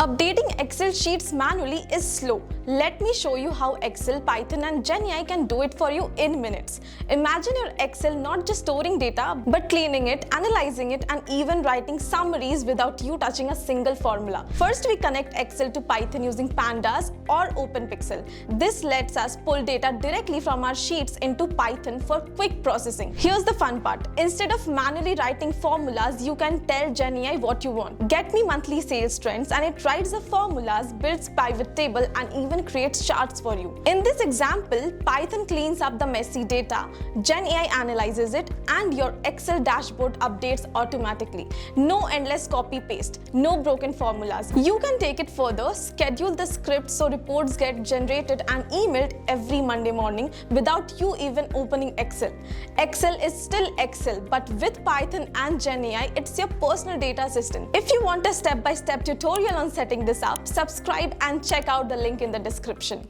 Updating Excel sheets manually is slow. Let me show you how Excel, Python and GenAI can do it for you in minutes. Imagine your Excel not just storing data, but cleaning it, analyzing it and even writing summaries without you touching a single formula. First, we connect Excel to Python using Pandas or OpenPixel. This lets us pull data directly from our sheets into Python for quick processing. Here's the fun part. Instead of manually writing formulas, you can tell GenAI what you want. Get me monthly sales trends, and it writes the formulas, builds pivot table and even creates charts for you. In this example, Python cleans up the messy data, GenAI analyzes it, and your Excel dashboard updates automatically. No endless copy-paste, no broken formulas. You can take it further, schedule the script so reports get generated and emailed every Monday morning without you even opening Excel. Excel is still Excel, but with Python and GenAI, it's your personal data assistant. If you want a step-by-step tutorial on setting this up, subscribe and check out the link in the description.